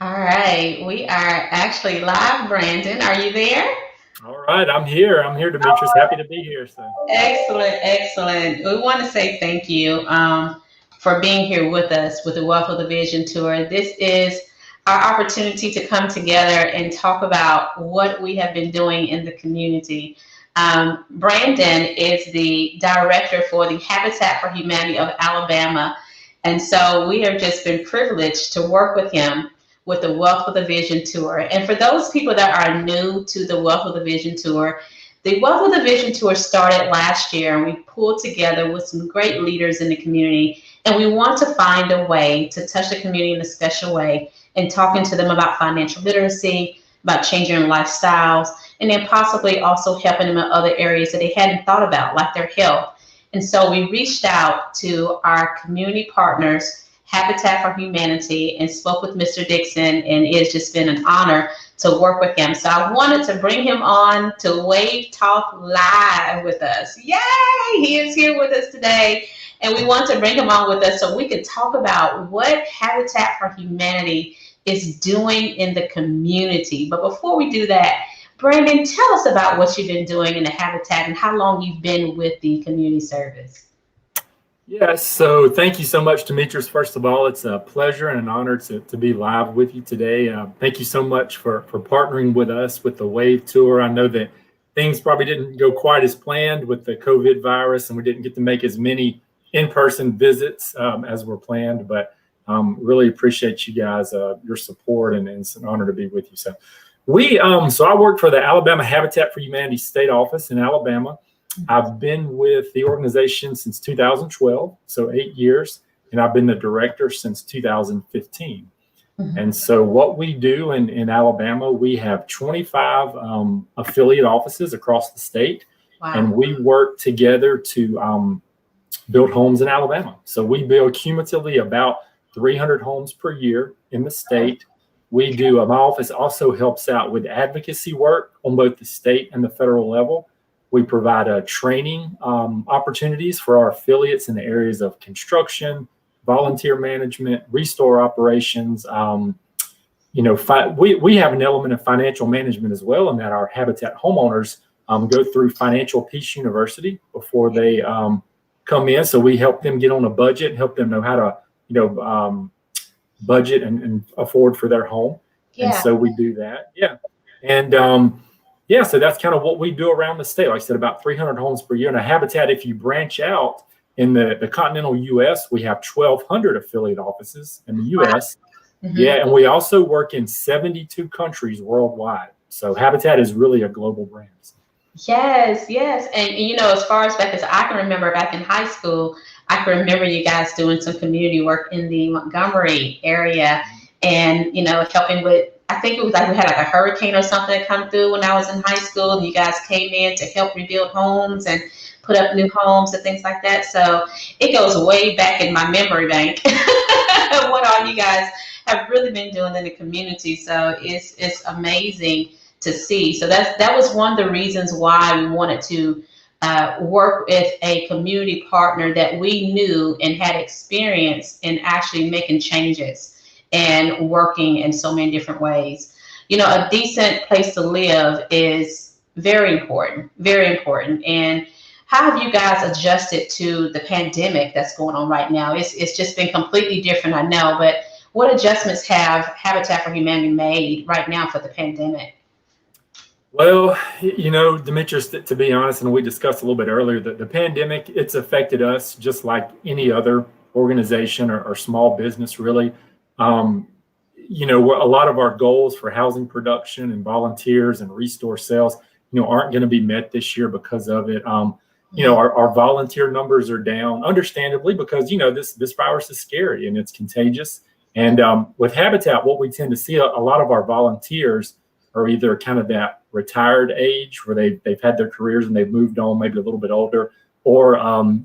All right, we are actually live. Brandon, are you there? All right, I'm here. I'm here, Demetrius. Happy to be here. So, Excellent, excellent. We want to say thank you for being here with us with the Wealth of the Vision Tour. This is our opportunity to come together and talk about what we have been doing in the community. Brandon is the director for the Habitat for Humanity of Alabama. And so we have just been privileged to work with him with the Wealth of the Vision Tour. And for those people that are new to the Wealth of the Vision Tour, the Wealth of the Vision Tour started last year, and we pulled together with some great leaders in the community. And we want to find a way to touch the community in a special way and talking to them about financial literacy, about changing their lifestyles, and then possibly also helping them in other areas that they hadn't thought about, like their health. And so we reached out to our community partners, Habitat for Humanity, and spoke with Mr. Dixon, and it's just been an honor to work with him. So I wanted to bring him on to Wave Talk Live with us. Yay! He is here with us today. And we want to bring him on with us so we can talk about what Habitat for Humanity is doing in the community. But before we do that, Brandon, tell us about what you've been doing in the Habitat and how long you've been with the community service. yes. So, thank you so much, Demetrius. First of all, it's a pleasure and an honor to be live with you today. Thank you so much for partnering with us with the Wave Tour. I know that things probably didn't go quite as planned with the COVID virus, and we didn't get to make as many in-person visits as were planned. But really appreciate you guys, your support, and it's an honor to be with you. So I work for the Alabama Habitat for Humanity State Office in Alabama. I've been with the organization since 2012, so 8 years, and I've been the director since 2015. Mhm. And so, what we do in Alabama, we have 25 affiliate offices across the state, and Wow. we work together to build homes in Alabama. So, we build cumulatively about 300 homes per year in the state. We do, my office also helps out with advocacy work on both the state and the federal level. We provide training opportunities for our affiliates in the areas of construction, volunteer management, restore operations. We have an element of financial management as well, in that our Habitat homeowners go through Financial Peace University before they come in. So we help them get on a budget, help them know how to, budget and afford for their home. And Yeah. so we do that. Yeah. And so that's kind of what we do around the state. Like I said, about 300 homes per year. And a Habitat, if you branch out in the continental U.S., we have 1,200 affiliate offices in the Wow. U.S. Mhm. Yeah, and we also work in 72 countries worldwide. So Habitat is really a global brand. Yes, yes. And as far as back as I can remember back in high school, I can remember you guys doing some community work in the Montgomery area and, helping with, I think it was like we had like a hurricane or something come through when I was in high school and you guys came in to help rebuild homes and put up new homes and things like that. So it goes way back in my memory bank what all you guys have really been doing in the community. So it's amazing to see. So that was one of the reasons why we wanted to work with a community partner that we knew and had experience in actually making changes and working in so many different ways. A decent place to live is very important, very important. And how have you guys adjusted to the pandemic that's going on right now? It's just been completely different, I know, but what adjustments have Habitat for Humanity made right now for the pandemic? Well, Demetrius, to be honest, and we discussed a little bit earlier, that the pandemic, it's affected us just like any other organization or small business, really. Um, a lot of our goals for housing production and volunteers and restore sales, aren't going to be met this year because of it. Our volunteer numbers are down, understandably, because, this virus is scary and it's contagious. And with Habitat, what we tend to see, a lot of our volunteers are either kind of that retired age where they've had their careers and they've moved on, maybe a little bit older, or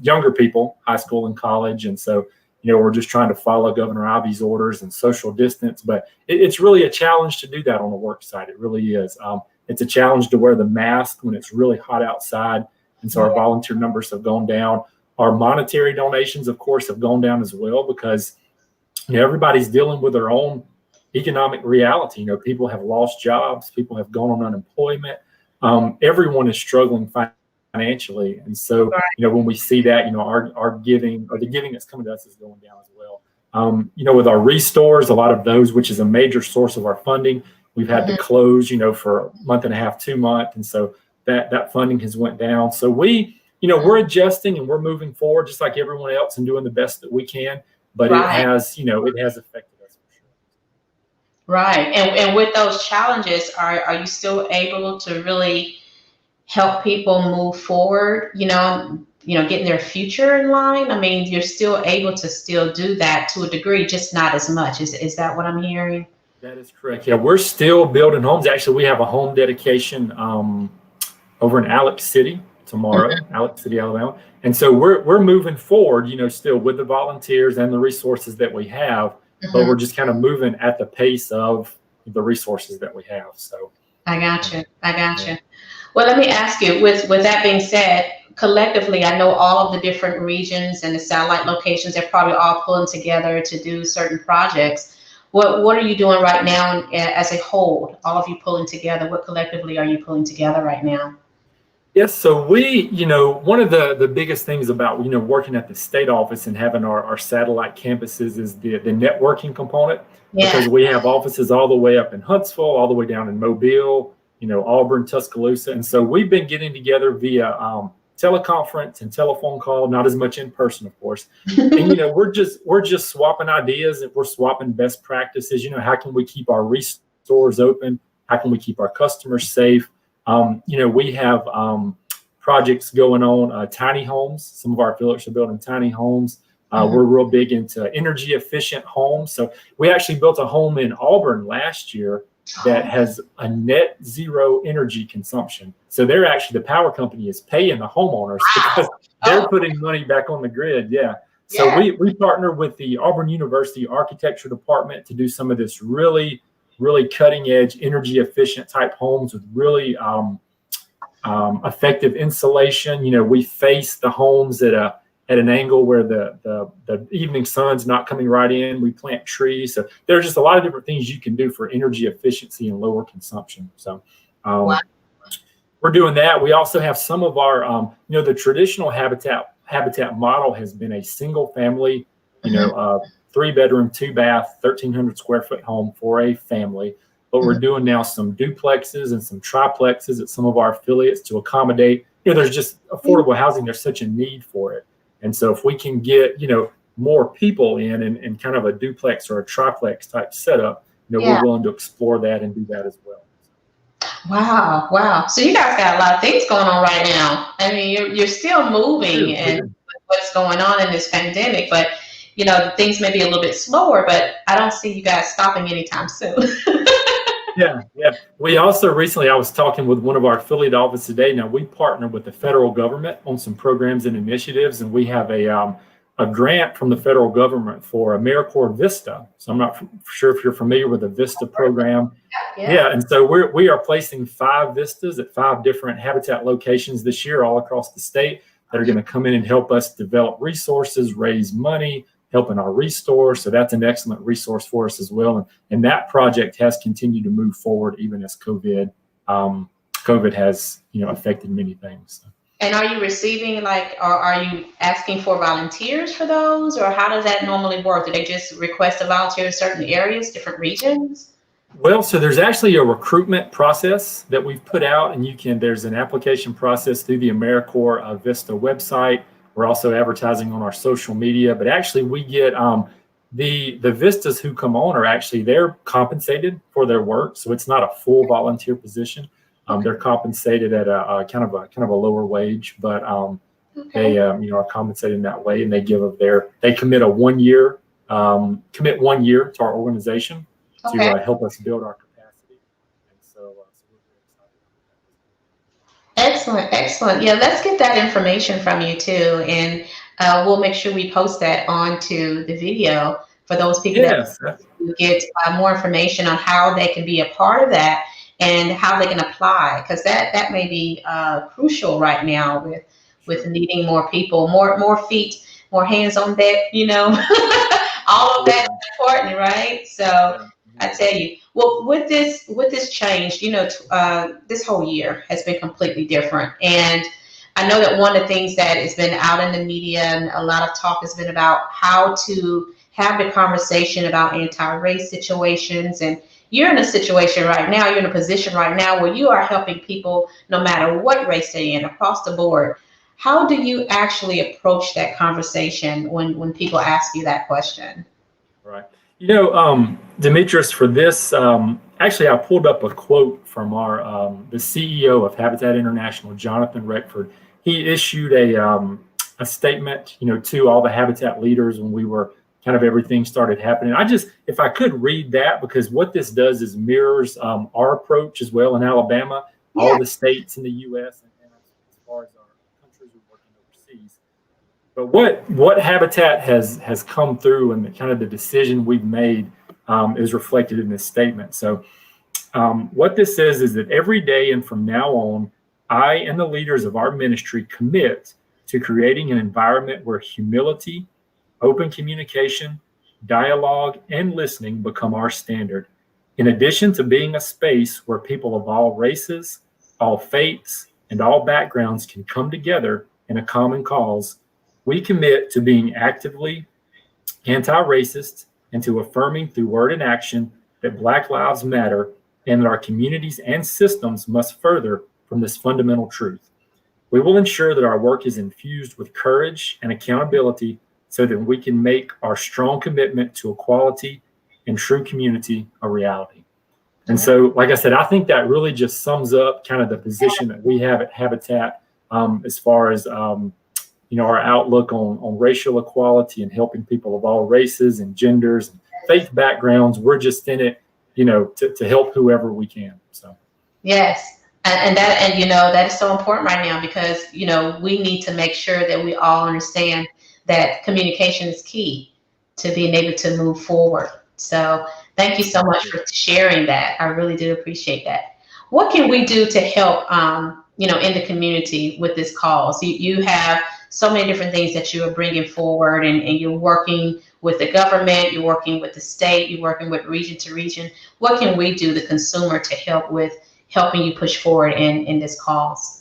younger people, high school and college. And so, we're just trying to follow Governor Ivey's orders and social distance. But it's really a challenge to do that on the work site. It really is. It's a challenge to wear the mask when it's really hot outside. And so our volunteer numbers have gone down. Our monetary donations, of course, have gone down as well because everybody's dealing with their own economic reality. People have lost jobs, people have gone on unemployment. Everyone is struggling financially, and so Right. when we see that, our giving, or the giving that's coming to us, is going down as well. With our restores, a lot of those, which is a major source of our funding, we've had to close, for a month and a half, 2 months, and so that funding has went down. So we're adjusting and we're moving forward just like everyone else and doing the best that we can. But it Right. has, it has affected us for sure. Right. And with those challenges, are you still able to really help people move forward, getting their future in line? I mean, you're still able to still do that to a degree, just not as much. Is that what I'm hearing? That is correct. Yeah, we're still building homes. Actually, we have a home dedication over in Alex City tomorrow, Alex City, Alabama. And so we're moving forward, still with the volunteers and the resources that we have, but we're just kind of moving at the pace of the resources that we have. So I got you. Well, let me ask you, with that being said, collectively, I know all of the different regions and the satellite locations, they're probably all pulling together to do certain projects. What are you doing right now as a whole? All of you pulling together, what collectively are you pulling together right now? yes, so one of the biggest things about working at the state office and having our satellite campuses is the networking component, Yeah. because we have offices all the way up in Huntsville, all the way down in Mobile, Auburn, Tuscaloosa, and so we've been getting together via teleconference and telephone call, not as much in person, of course. And we're just swapping ideas, and we're swapping best practices. How can we keep our stores open? How can we keep our customers safe? We have projects going on, tiny homes. Some of our affiliates are building tiny homes. We're real big into energy efficient homes. So we actually built a home in Auburn last year that has a net zero energy consumption. So the power company is paying the homeowners because they're putting money back on the grid. Yeah. So we partner with the Auburn University Architecture Department to do some of this really cutting edge, energy efficient type homes with really effective insulation. We face the homes at an angle where the evening sun's not coming right in. We plant trees. So there's just a lot of different things you can do for energy efficiency and lower consumption. So we're doing that. We also have some of our, the traditional habitat model has been a single family, 3-bedroom, 2-bath, 1,300 square foot home for a family. But we're doing now some duplexes and some triplexes at some of our affiliates to accommodate, there's just affordable housing. There's such a need for it. And so if we can get, more people in and kind of a duplex or a triplex type setup, we're willing to explore that and do that as well. Wow. So you guys got a lot of things going on right now. I mean, you're still moving and what's going on in this pandemic, but things may be a little bit slower, but I don't see you guys stopping anytime soon. Yeah. We also recently, I was talking with one of our affiliate offices today. Now we partner with the federal government on some programs and initiatives, and we have a grant from the federal government for AmeriCorps Vista. So I'm not sure if you're familiar with the Vista program. Yeah. And so we are placing 5 Vistas at 5 different habitat locations this year, all across the state, that are going to come in and help us develop resources, raise money, helping our restore. So that's an excellent resource for us as well. And that project has continued to move forward even as COVID has, affected many things. And are you receiving or are you asking for volunteers for those, or how does that normally work? Do they just request a volunteer in certain areas, different regions? Well, so there's actually a recruitment process that we've put out, and there's an application process through the AmeriCorps Vista website. We're also advertising on our social media, but actually we get the Vistas who come on they're compensated for their work. So it's not a full volunteer position. They're compensated at a kind of a lower wage, but they are compensated in that way, and they commit 1 year to our organization to help us build our capacity. And so we're very excited about that. Excellent. Yeah, let's get that information from you too, and we'll make sure we post that onto the video for those people that get more information on how they can be a part of that and how they can apply, because that may be crucial right now with needing more people, more feet, more hands on deck. All of that is important, right? So I tell you. Well, with this change, this whole year has been completely different, and I know that one of the things that has been out in the media and a lot of talk has been about how to have the conversation about anti-race situations. And you're in a situation right now, you're in a position right now where you are helping people no matter what race they're in across the board. How do you actually approach that conversation when people ask you that question? Right. Demetrius, for this, actually, I pulled up a quote from the CEO of Habitat International, Jonathan Reckford. He issued a statement, to all the Habitat leaders when we were everything started happening. If I could read that, because what this does is mirrors our approach as well in Alabama, all Yeah. the states in the U.S. and as far as our countries we're working overseas. But what Habitat has come through and the decision we've made is reflected in this statement. So what this says is that every day and from now on, I and the leaders of our ministry commit to creating an environment where humility, open communication, dialogue, and listening become our standard. In addition to being a space where people of all races, all faiths, and all backgrounds can come together in a common cause, we commit to being actively anti-racist and to affirming through word and action that Black lives matter and that our communities and systems must further from this fundamental truth. We will ensure that our work is infused with courage and accountability so that we can make our strong commitment to equality and true community a reality. And so, like I said, I think that really just sums up the position that we have at Habitat as far as our outlook on racial equality and helping people of all races and genders and faith backgrounds. We're just in it, to help whoever we can. So. Yes. And that is so important right now because, we need to make sure that we all understand that communication is key to being able to move forward. So thank you so much for sharing that. I really do appreciate that. What can we do to help, in the community with this cause? You have so many different things that you are bringing forward, and you're working with the government, you're working with the state, you're working with region to region. What can we do, the consumer, to help with helping you push forward in this cause?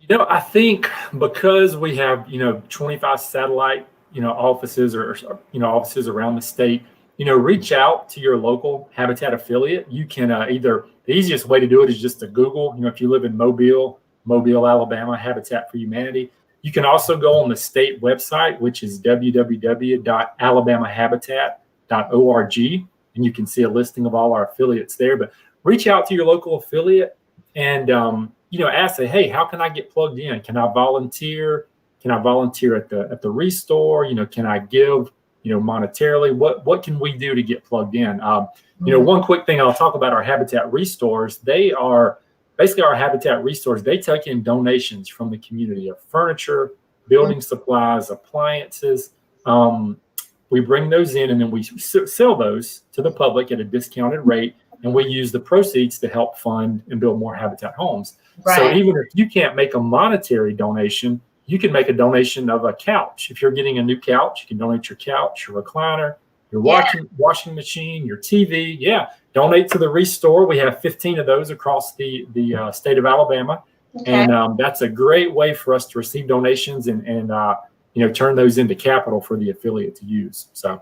I think because we have, 25 satellite, offices or offices around the state, reach out to your local Habitat affiliate. You can the easiest way to do it is just to Google, if you live in Mobile, Alabama, Habitat for Humanity. You can also go on the state website, which is www.alabamahabitat.org, and you can see a listing of all our affiliates there. But reach out to your local affiliate and, ask, say, hey, how can I get plugged in? Can I volunteer? Can I volunteer at the restore? Can I give, monetarily? What can we do to get plugged in? One quick thing I'll talk about our Habitat restores. They are basically our Habitat restores. They take in donations from the community of furniture, building supplies, appliances. We bring those in and then we sell those to the public at a discounted rate. And we use the proceeds to help fund and build more Habitat homes. Right. So even if you can't make a monetary donation, you can make a donation of a couch. If you're getting a new couch, you can donate your couch, your recliner, your washing machine, your TV. Yeah, donate to the Restore. We have 15 of those across the state of Alabama. Okay. And that's a great way for us to receive donations and turn those into capital for the affiliate to use. So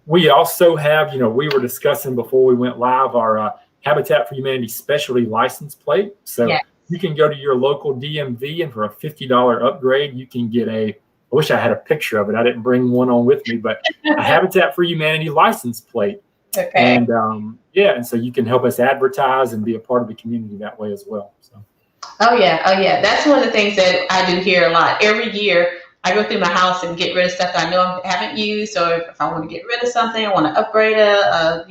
we also have, we were discussing before we went live, our Habitat for Humanity specialty license plate. So you can go to your local DMV and for a $50 upgrade, you can get I wish I had a picture of it. I didn't bring one on with me, but a Habitat for Humanity license plate. Okay. And and so you can help us advertise and be a part of the community that way as well. So. Oh yeah. That's one of the things that I do here a lot. Every year, I go through my house and get rid of stuff that I know I haven't used, or if I want to get rid of something, I want to upgrade a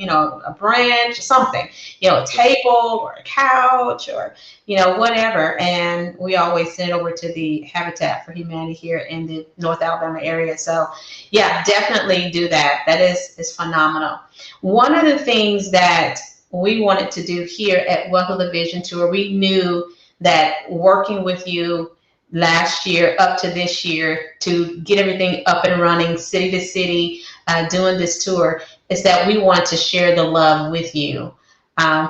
branch or something, a table or a couch or, whatever. And we always send it over to the Habitat for Humanity here in the North Alabama area. So yeah, definitely do that. That is phenomenal. One of the things that we wanted to do here at Welcome to the Vision Tour, we knew that working with you last year up to this year to get everything up and running city to city, doing this tour, is that we want to share the love with you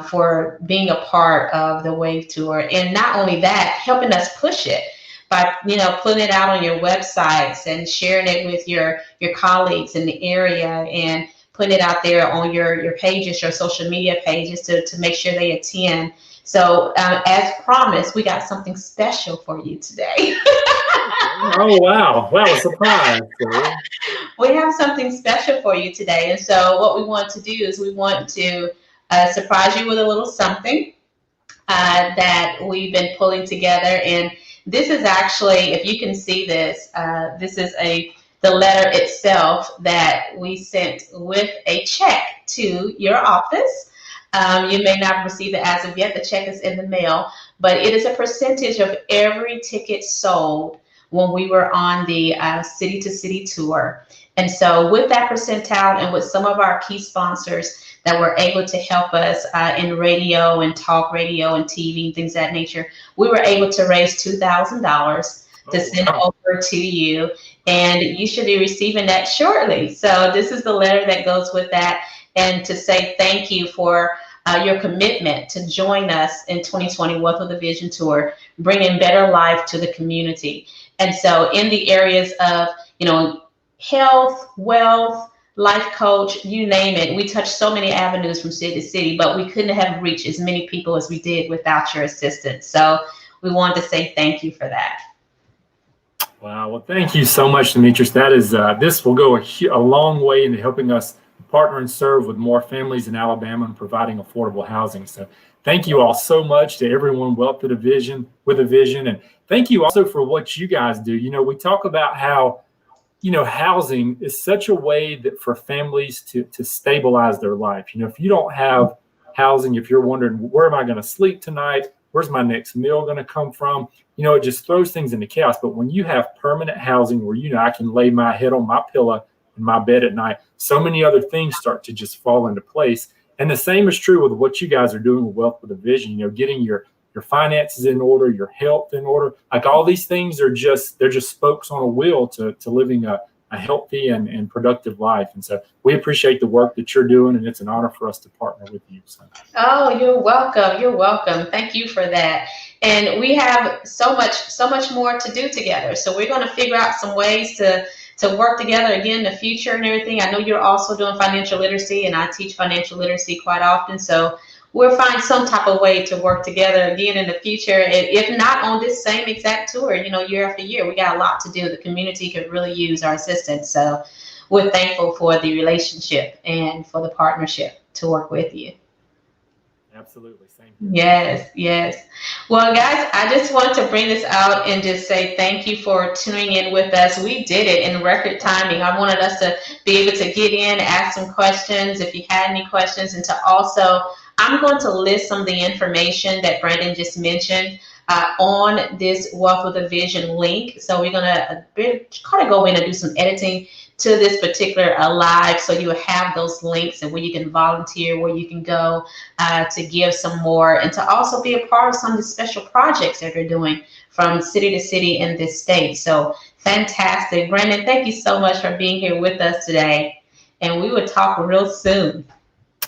for being a part of the Wave Tour. And not only that, helping us push it by, putting it out on your websites and sharing it with your colleagues in the area, and putting it out there on your pages, your social media pages, to make sure they attend. So as promised, we got something special for you today. Oh, wow. Wow, a surprise. We have something special for you today. And so what we want to do is we want to surprise you with a little something that we've been pulling together. And this is actually, if you can see this, this is the letter itself that we sent with a check to your office. You may not receive it as of yet. The check is in the mail, but it is a percentage of every ticket sold when we were on the City to City tour. And so with that percentile and with some of our key sponsors that were able to help us in radio and talk radio and TV and things of that nature, we were able to raise $2,000 to send over to you. And you should be receiving that shortly. So this is the letter that goes with that, and to say thank you for your commitment to join us in 2020 Wealth of the Vision Tour, bringing better life to the community. And so in the areas of, health, wealth, life coach, you name it, we touched so many avenues from city to city, but we couldn't have reached as many people as we did without your assistance. So we wanted to say thank you for that. Wow. Well, thank you so much, Demetrius. That is, this will go a long way into helping us partner and serve with more families in Alabama and providing affordable housing. So thank you all so much to everyone Wealth with a Vision, and thank you also for what you guys do. We talk about how, housing is such a way that for families to stabilize their life. If you don't have housing, if you're wondering, where am I going to sleep tonight? Where's my next meal going to come from? It just throws things into chaos. But when you have permanent housing where, I can lay my head on my pillow in my bed at night, so many other things start to just fall into place. And the same is true with what you guys are doing with Wealth with a Vision, getting your finances in order, your health in order. Like, all these things they're just spokes on a wheel to living a healthy and productive life. And so we appreciate the work that you're doing, and it's an honor for us to partner with you. So. Oh, you're welcome. You're welcome. Thank you for that. And we have so much more to do together. So we're going to figure out some ways to work together again in the future and everything. I know you're also doing financial literacy, and I teach financial literacy quite often. So we'll find some type of way to work together again in the future. If not on this same exact tour, year after year. We got a lot to do. The community could really use our assistance. So we're thankful for the relationship and for the partnership to work with you. Absolutely. Same. Yes. Well, guys, I just want to bring this out and just say thank you for tuning in with us. We did it in record timing. I wanted us to be able to get in, ask some questions if you had any questions, and to also, I'm going to list some of the information that Brandon just mentioned on this Wealth with a Vision link. So we're going to kind of go in and do some editing to this particular live, so you have those links and where you can volunteer, where you can go to give some more, and to also be a part of some of the special projects that they're doing from city to city in this state. So fantastic. Brandon, thank you so much for being here with us today, and we will talk real soon.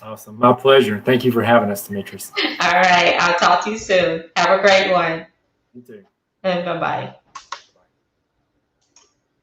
Awesome. My pleasure. Thank you for having us, Demetrius. All right. I'll talk to you soon. Have a great one. You too. And bye-bye.